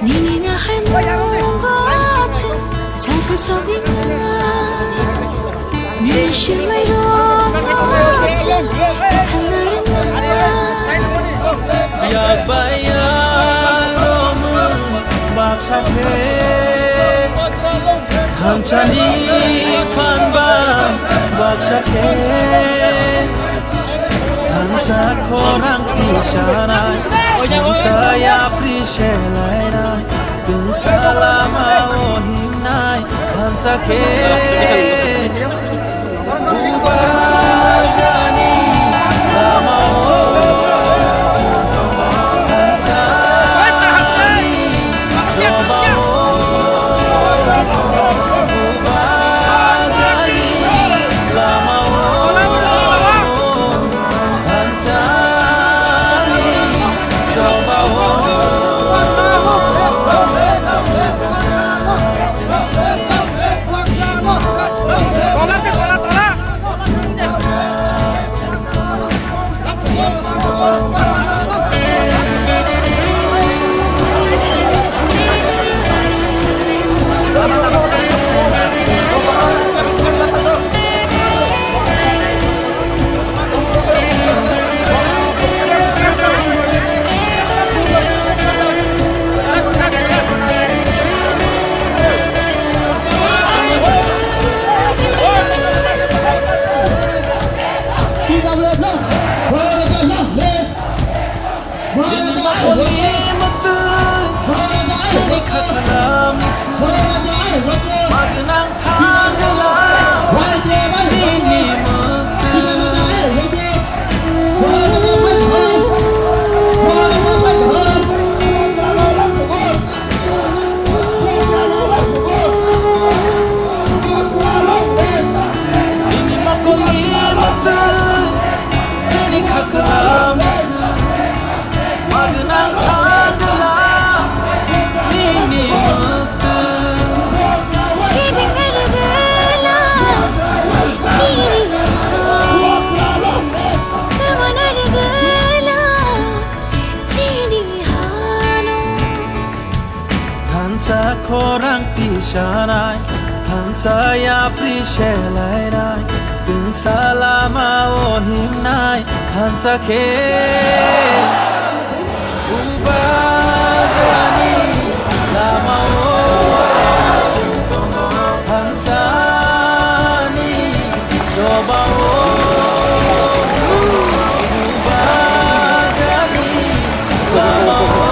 니네가 할머니인 거지 상상속이나 네 실마리로 거지 당나는 나 야바야로무 막사해 한찬이 판바 막사해 한사 코랑 피샤나 한사야 프리셰라이나 근사라마 오힘나이 한사케 우바가니 라마오 한사니 조바오 우바가니 라마오 한사니 조바오 Korang pishanai Hansaya prishelairai Dun salama ohimnai Hansake Ubagani lama Hansani Jobao Ubagani lama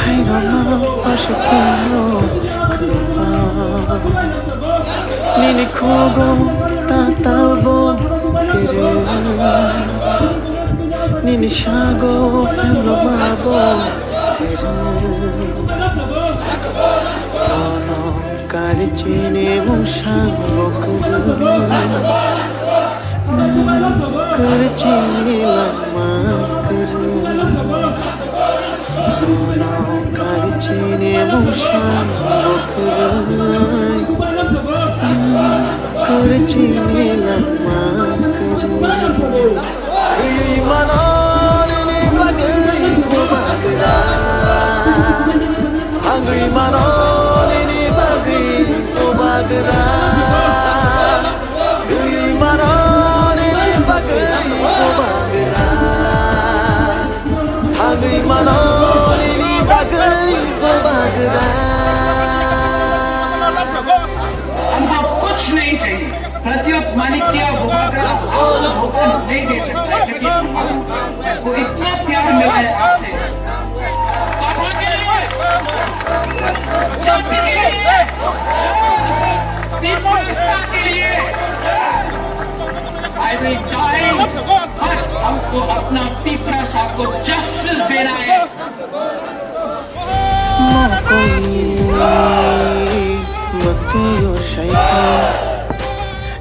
Hayrama aşkino Nini kogo tatalbo kere Nini shago femlo mabo kere Ono kare chine mushambo kere Kare chine lama kere Ono kare chine mushambo kere Kare chine lama kere Imanoni bagai bagara Angri manoni bagai bagara Imanoni bagai bagara Angri manoni bagai bagara अनुभव कुछ नहीं चाहिए प्रत्युत मानिक्य बुबागरा और धोखा नहीं दे सकता है क्योंकि वो इतना प्यार मिला है आपसे के लिए I will die but हमको अपना तीसरा साथ को जस्टिस देना है Matiyo shaitan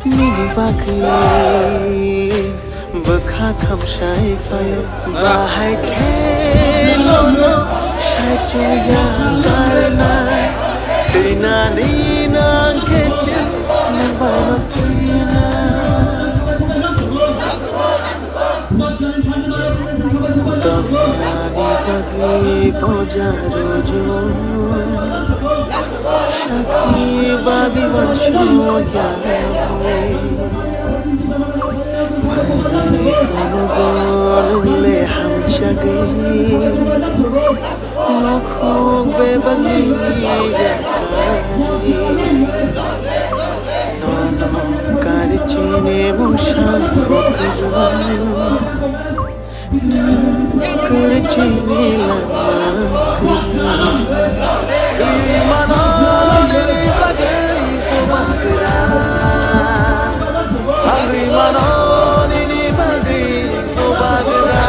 Nini bakli Bakha kham shai fayo Bahai khelo no Shai chuya karna Tina nina keche Nabano tina Tafani bagli poja rojo Shakti badi vansho yawe Mani khanogol le ham chage Nokhog be badi yakari Nono kare chine mushan bokru Kare chine lama kru Imanoni bagai bagara Angri manoni bagai bagara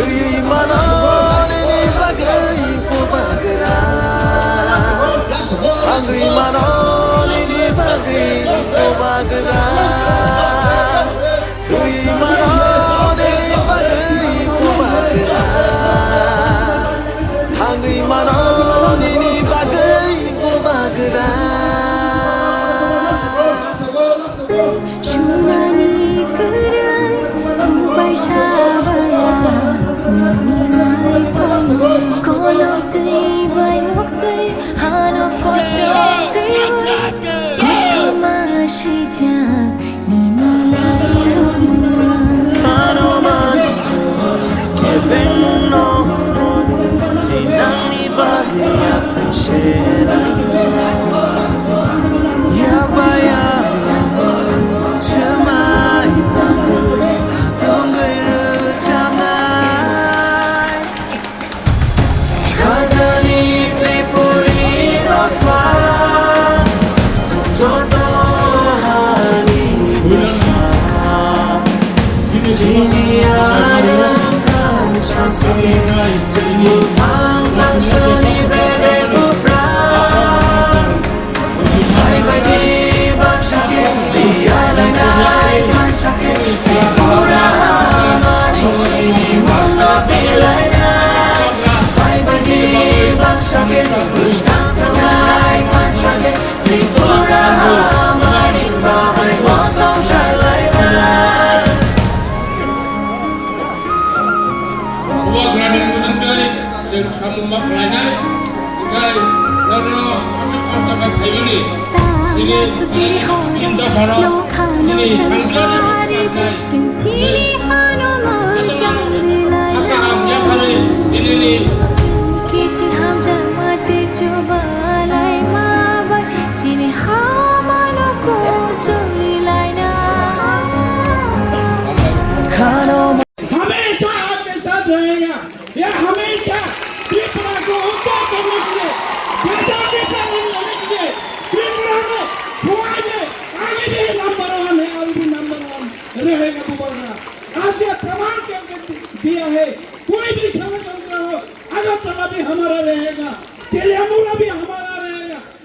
Imanoni bagai bagara Angri manoni bagai bagara Imanoni bagai bagara Angri manoni bagai bagara Shunani keran Kubai shabaya Nunai tangi Kolok tui bai mok tui Hano kochok tui Itu masyijak Nini lai lumia Kano manjo Kebeng muno Tinang ni bagai apensera Ya bayar Semai tanggul Katong gairu camai Khajani Tripuri Dofa Jodohani bersama Sini ada kasih Jemur fang seni bede buprang Hai bagi bang sakit Dia lain kan sakit Tripura manis sini warna bilainya Hai bagi bang sakit Buskan kenai kan sakit Tripura manis bahai motong salainya Buat kerana menangkai dan kamu maklumai, jika kerana kami pasangan ini, ini indah mana, ini hantar, apa yang hari ini Kicin ham jamate coba lai mabai Cini hamano ko chori lai na हमेशा आपके साथ रहेगा, यह हमेशा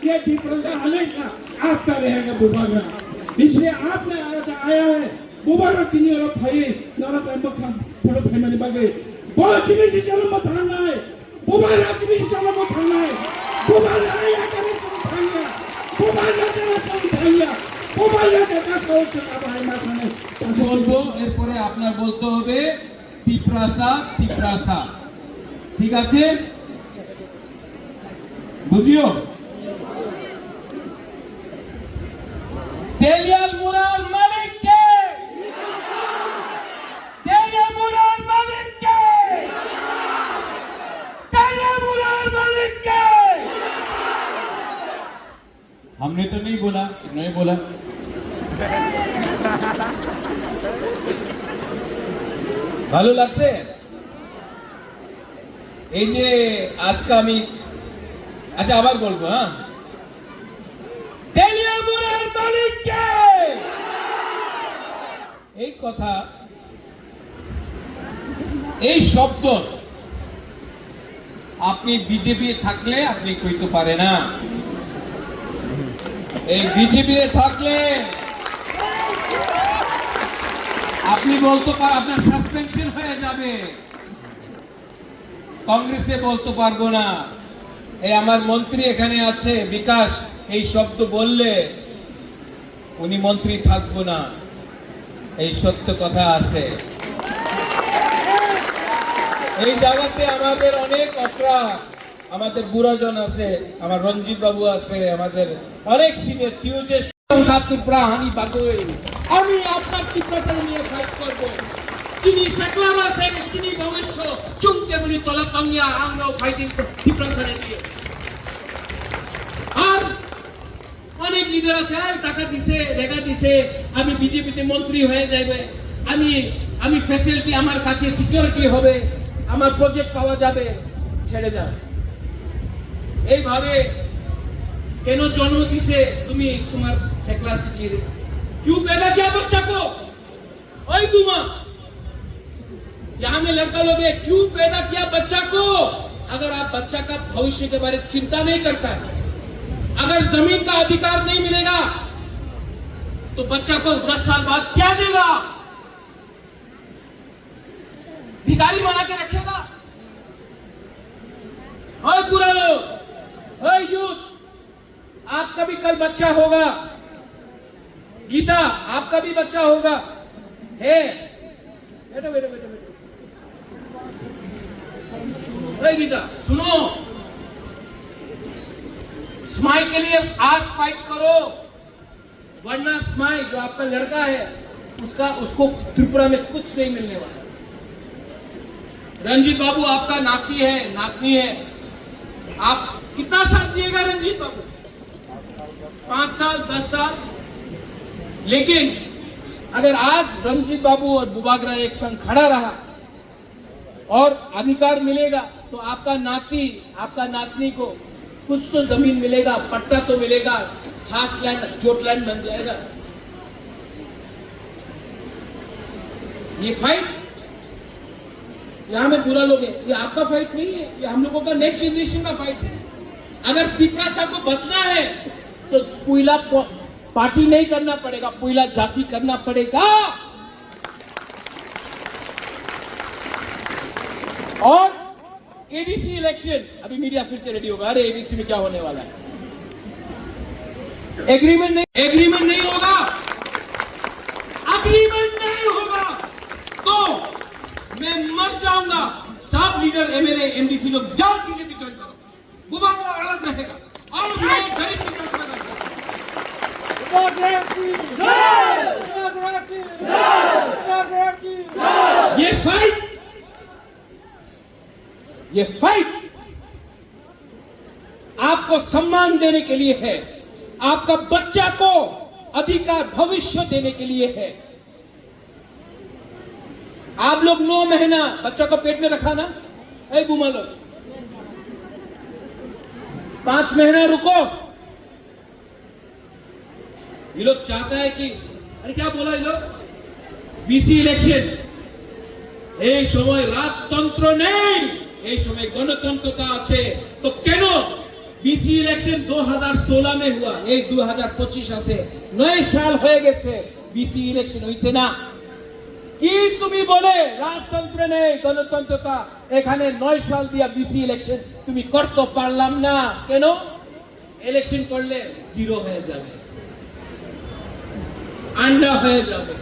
ये depression हमेशा आता रहेगा बुबागरा। इसलिए आपने आज आया है बुबागरा तीन और भाई नारा का मखान फलो फैमिली बागे बहुत जिम्मेदारी चलो मत आना है बुबागरा जिम्मेदारी चलो मत आना है बुबागरा या करे तुम भाईया बुबागरा चलो तुम भाईया बुबागरा का सोच चला भाई माथाने বলবো এরপরে আপনার বলতে হবে তিপ্রাসা তিপ্রাসা ঠিক আছে বুঝিও তেলিয়াল মুরার মালিককে তেলিয়াল মুরার মালিককে তেলিয়াল মুরার মালিককে हमने तो नहीं बोला इन्होंने बोला ভালো লাগছে এই যে আজকে আমি আচ্ছা আবার বলবো হ্যাঁ তেলিয়ামুরের মালিককে এই কথা এই শব্দ আপনি বিজেপি থাকলে আপনি কইতে পারে না এই বিজেপি থাকলে আপনি বলতে পারেন আপনার সাসপেনশন হয়ে যাবে কংগ্রেসে বলতে পারবো না এই আমার মন্ত্রী এখানে আছে বিকাশ এই শব্দ বললে উনি মন্ত্রী থাকবো না এই সত্য কথা আছে এই জায়গাতে আমাদের অনেক অকরা আমাদের বুড়াজন আছে আমার রঞ্জিত বাবু আছে আমাদের অনেক সিনিয়র টিউজে সংখ্যাতে প্রাণী বাগোই আমি আপনার তীব্রতা নিয়ে ফাইট করব যিনি সেকুলার আছে যিনি ভবিষ্য চুমকে বলি তলা পাঙ্গিয়া আমরাও ফাইটিং তীব্রতা নিয়ে আর অনেক লিডার আছে টাকা দিছে রেগা দিছে আমি বিজেপিতে মন্ত্রী হয়ে যাবে আমি ফ্যাসিলিটি আমার কাছে সিকিউরিটি হবে আমার প্রজেক্ট পাওয়া যাবে ছেড়ে যাও এইভাবে কেন জন্ম দিছে তুমি তোমার সেকুলার সিটির क्यों पैदा किया बच्चा को ओए गुमा यहाँ में लड़का लोग है क्यों पैदा किया बच्चा को अगर आप बच्चा का भविष्य के बारे में चिंता नहीं करता है अगर जमीन का अधिकार नहीं मिलेगा तो बच्चा को 10 साल बाद क्या देगा भिखारी बना के रखेगा ओए बुरा लोग ओए यूथ आपका भी कल बच्चा होगा गीता आपका भी बच्चा होगा है बेटा बेटा बेटा बेटा अरे गीता सुनो स्माइल के लिए आज फाइट करो वरना स्माइल जो आपका लड़का है उसको त्रिपुरा में कुछ नहीं मिलने वाला रंजीत बाबू आपका नातनी है आप कितना साल जिएगा रंजीत बाबू 5 साल 10 साल लेकिन अगर आज रंजीत बाबू और बुबागरा एक संग खड़ा रहा और अधिकार मिलेगा तो आपका नातनी को कुछ तो जमीन मिलेगा पट्टा तो मिलेगा खास लैंड जोट लैंड बन जाएगा ये फाइट यहां में बुरा लोग है ये आपका फाइट नहीं है ये हम लोगों का नेक्स्ट जनरेशन का फाइट है अगर पिपरासा को बचना है तो पुइला पार्टी नहीं करना पड़ेगा पुइला जाति करना पड़ेगा और एडीसी इलेक्शन अभी मीडिया फिर से रेडी होगा अरे एडीसी में क्या होने वाला है एग्रीमेंट नहीं होगा तो मैं मर जाऊंगा सब लीडर एमएलए एमडीसी लोग जाओ बीजेपी ज्वाइन करो बुबागरा अलग रहेगा और मैं गरीब की फैसला करूंगा ये फाइट आपको सम्मान देने के लिए है आपका बच्चा को अधिकार भविष्य देने के लिए है आप लोग 9 महीना बच्चा को पेट में रखा ना ऐ बुमा लो 5 महीना रुको ये लोग चाहता है कि अरे क्या बोला ये लोग बीसी इलेक्शन এই সময় রাজতন্ত্র নেই এই সময় গণতন্ত্রতা আছে তো কেন बीसी इलेक्शन 2016 में हुआ, এই 2025 আছে, 9 সাল হয়ে গেছে, बीसी ইলেকশন হইছে না। কি তুমি বলে রাজতন্ত্র নেই, গণতন্ত্রতা, এখানে 9 সাল দিয়া बीसी ইলেকশন তুমি করতে পারলাম না কেন? ইলেকশন করলে জিরো হয়ে যাবে, আন্ডা হয়ে যাবে,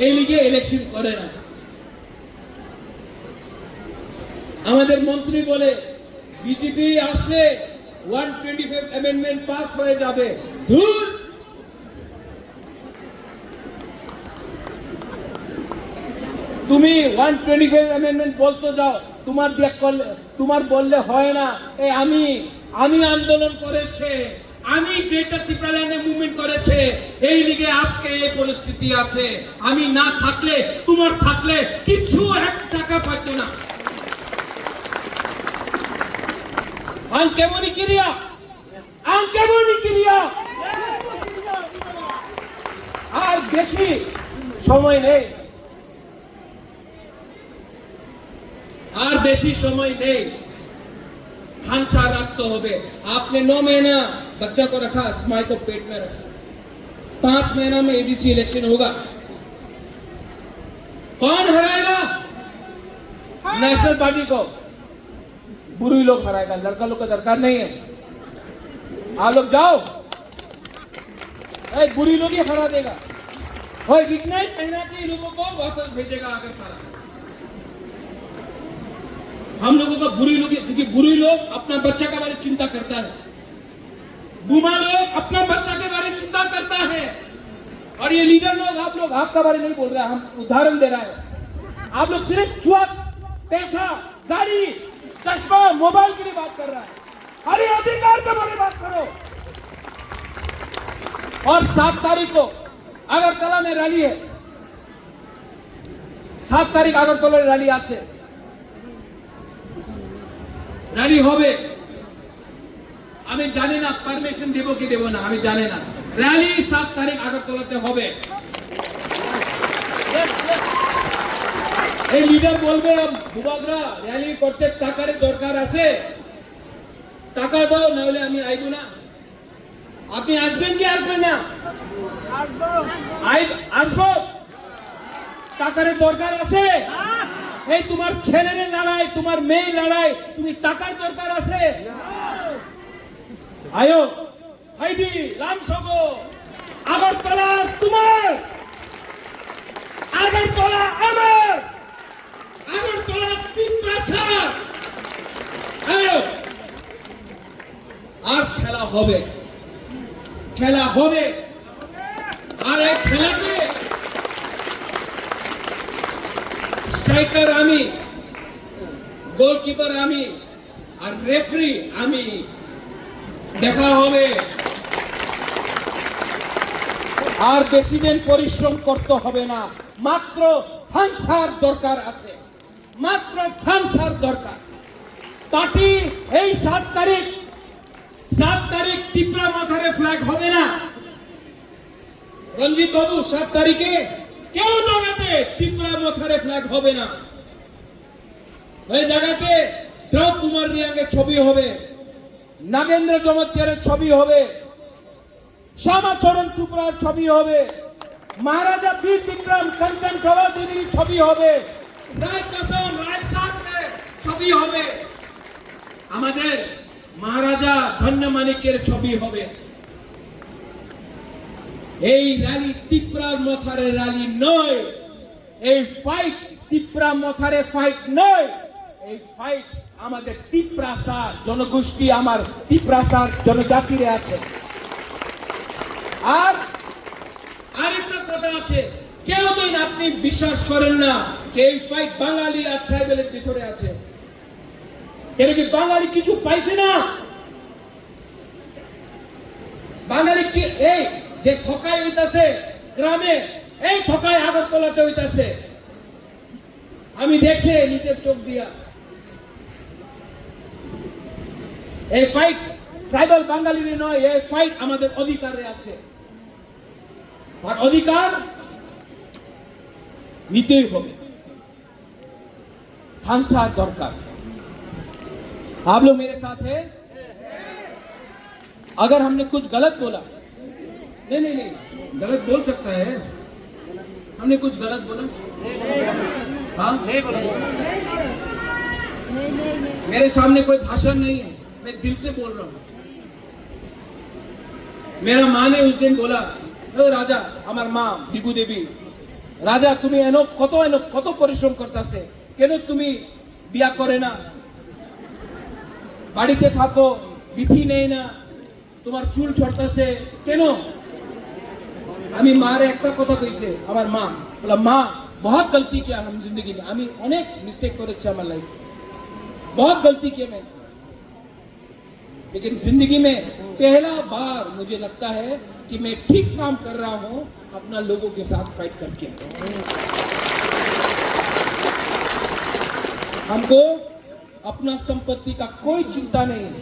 এই লিগে ইলেকশন করে না। আমাদের মন্ত্রী বলে বিজেপি আসলে 125 অ্যামেন্ডমেন্ট পাস হয়ে যাবে। ধুর, তুমি 125 অ্যামেন্ডমেন্ট বলতে যাও, তোমার দেখ করলে, তোমার বললে হয় না। এই আমি আন্দোলন করেছে, আমি গ্রেটার ত্রিপুরাল্যান্ডে মুভমেন্ট করেছে, এই লিগে আজকে এই পরিস্থিতি আছে। আমি না থাকলে, তোমার থাকলে কিছু 1 টাকা পাইতো না। Anche Monichiria! Anche Monichiria! আর বেশি সময় নেই, আর বেশি সময় নেই, खांसा रखते होगे। आपने 9 महीना बच्चा को रखा, स्माइल को पेट में रखा, 5 महीना में एबीसी इलेक्शन होगा। कौन हराएगा? नेशनल पार्टी को बुरी लोग हराएगा, लड़का लोग का दरकार नहीं है। आप लोग जाओ, बुरी लोग ही हरा देगा। और इतना ही महीना के लोगों को वापस भेजेगा आगे सारा। हम लोगों का बुरी लोग, क्योंकि बुरी लोग अपना बच्चा के बारे में चिंता करता है, बुमा लोग अपना बच्चा के बारे में चिंता करता है। और ये लीडर लोग, आप लोग आपका बारे नहीं बोल रहे, हम उदाहरण दे रहे हैं। आप लोग सिर्फ जुआ, पैसा, गाड़ी, चश्मा, मोबाइल के लिए बात कर रहा है। अरे अधिकार के बारे में बात करो। और 7 तारीख को अगरतला में रैली है, 7 तारीख अगरतला रैली আছে, रैली হবে। আমি জানি না পারমিশন দেব কি দেব না, আমি জানি না। র‍্যালি 7 তারিখ আগরতলাতে হবে। এই লিডার বলবে বুবাগরা র‍্যালি করতে টাকার দরকার আছে, টাকা দাও, না হলে আমি আইব না। আপনি আসবেন কি আসবেন না? আসবো। টাকার দরকার আছে? এই তোমার ছেলের লড়াই, তোমার মেয়ে লড়াই, তুমি টাকার দরকার আছে? আয়ো হাইদি রামসগো, আগরতলা তোমার, আগরতলা আমার, আগরতলা তিনবাসা। আয়ো, আর খেলা হবে, খেলা হবে। আর এই খেলাতে স্ট্রাইকার আমি, গোলকিপার আমি, আর রেফারি আমি। দেখা হবে। আর বেশি দিন পরিশ্রম করতে হবে না, মাত্র থানসার দরকার আছে, মাত্র থানসার দরকার। পার্টি এই 7 তারিখ ত্রিপুরা মাথারে ফ্ল্যাগ হবে না। রঞ্জিত বাবু, 7 তারিখে কেউ জায়গাতে ত্রিপুরা মাথারে ফ্ল্যাগ হবে না। ওই জায়গাতে দ্রৌপদী কুমার রিয়াঙ্গের ছবি হবে, নাগেন্দ্র চমৎকারের ছবি হবে, শ্যামাচরণ ত্রিপুরার ছবি হবে, মহারাজা বীর বিক্রম কাঞ্চন প্রভা দেবীর ছবি হবে, রাজকসন রাজসাতের ছবি হবে, আমাদের মহারাজা ধন্য মানিকের ছবি হবে। এই র্যালি ত্রিপুরার মথারে র্যালি নয়, এই ফাইট ত্রিপুরা মথারে ফাইট নয়, এই ফাইট আমাদের ত্রিপুরাসার জনগোষ্ঠী, আমার ত্রিপুরাসার জনজাতিরে আছে। আর আরেকটা কথা আছে, কেউ দিন আপনি বিশ্বাস করেন না যে এই ফাইট বাঙালি আর ট্রাইবেলের ভিতরে আছে। কেন কি বাঙালি কিছু পাইছে না? বাঙালি কি এই যে ঠকাই হইতাছে গ্রামে, এই ঠকাই আগরতলাতে হইতাছে, আমি দেখছি নিজের চোখ দিয়া। এই ফাইট ট্রাইবাল বাঙালির নয়, এই ফাইট আমাদের অধিকারে আছে। আর অধিকার নিতেই হবে, থামসার দরকার। आप लोग मेरे साथ हैं? अगर हमने कुछ गलत बोला, नहीं, गलत बोल सकता है, हमने कुछ गलत बोला? हाँ, मेरे सामने कोई भाषण नहीं है, मैं दिल से बोल रहा हूं। मेरा माँ ने उस दिन बोला, ओ राजा, আমার মা দিগু দেবী, রাজা তুমি কত পরিশ্রম করতেছে, কেন তুমি বিয়া করে না, বাড়িতে থাকো, বিধি নেই না, তোমার চুল ছড়তাছে কেন? আমি মারে একটা কথা কইছে, আমার মা বলা, মা बहुत गलती किया हम जिंदगी में, আমি অনেক मिस्टेक করেছি আমার लाइफ, बहुत गलती किया मैंने, लेकिन जिंदगी में पहला बार मुझे लगता है कि मैं ठीक काम कर रहा हूं अपना लोगों के साथ फाइट करके। हमको अपना संपत्ति का कोई चिंता नहीं है,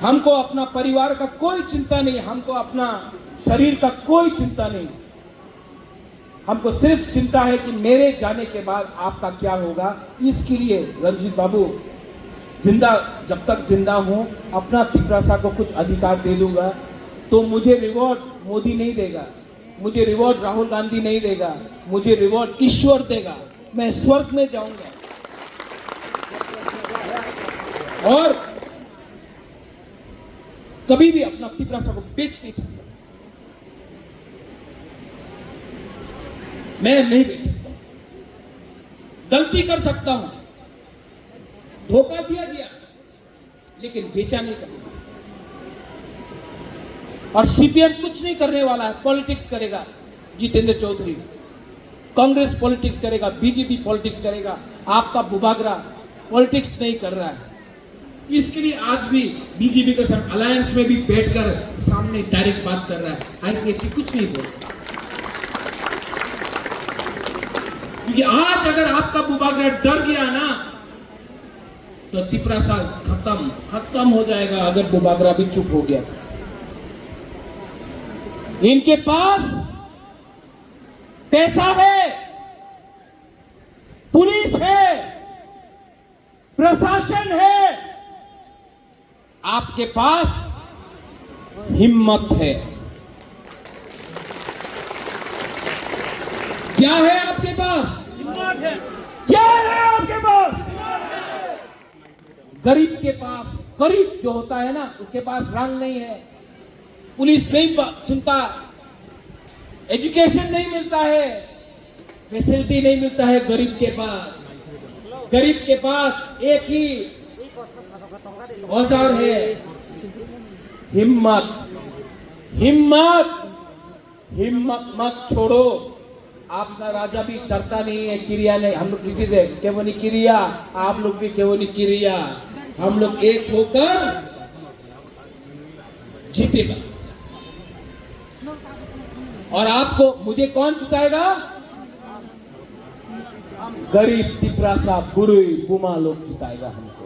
हमको अपना परिवार का कोई चिंता नहीं, हमको अपना शरीर का कोई चिंता नहीं, हमको सिर्फ चिंता है कि मेरे जाने के बाद आपका क्या होगा। इसके लिए रंजीत बाबू, जिंदा जब तक जिंदा हूं अपना तिपरासा को कुछ अधिकार दे दूंगा, तो मुझे रिवॉर्ड मोदी नहीं देगा, मुझे रिवॉर्ड राहुल गांधी नहीं देगा, मुझे रिवॉर्ड ईश्वर देगा, मैं स्वर्ग में जाऊंगा। और कभी भी अपना तिपरासा को बेच नहीं सकता, मैं नहीं बेच सकता, गलती कर सकता हूं, धोखा दिया गया, लेकिन बेचा नहीं करेगा। और सीपीएम कुछ नहीं करने वाला है, पॉलिटिक्स करेगा जितेंद्र चौधरी, कांग्रेस पॉलिटिक्स करेगा, बीजेपी पॉलिटिक्स करेगा, आपका बुबागरा पॉलिटिक्स नहीं कर रहा है। इसके लिए आज भी बीजेपी के साथ अलायंस में भी बैठकर सामने डायरेक्ट बात कर रहा है, आज कुछ नहीं बोल, क्योंकि आज अगर आपका बुबागरा डर गया ना तो तिपरासा खत्म हो जाएगा, अगर बुबागरा भी चुप हो गया। इनके पास पैसा है, पुलिस है, प्रशासन है, आपके पास हिम्मत है। क्या है आपके पास? क्या है आपके पास? गरीब के पास, गरीब जो होता है ना, उसके पास रंग नहीं है, पुलिस नहीं सुनता, एजुकेशन नहीं मिलता है, फैसिलिटी नहीं मिलता है गरीब के पास। गरीब के पास एक ही औजार है, हिम्मत। हिम्मत हिम्मत मत छोड़ो। आपका राजा भी डरता नहीं है, क्रिया नहीं, हम लोग किसी से केवनी क्रिया, आप लोग भी केवनी क्रिया, हम लोग एक होकर जीतेगा। और आपको मुझे कौन जिताएगा? गरीब तिपरासा बुरुई बुमा लोग जिताएगा हमको,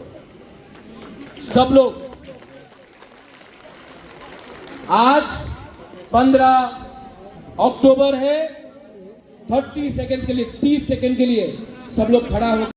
सब लोग। आज 15 अक्टूबर है, 30 सेकंड के लिए, 30 सेकंड के लिए सब लोग खड़ा हो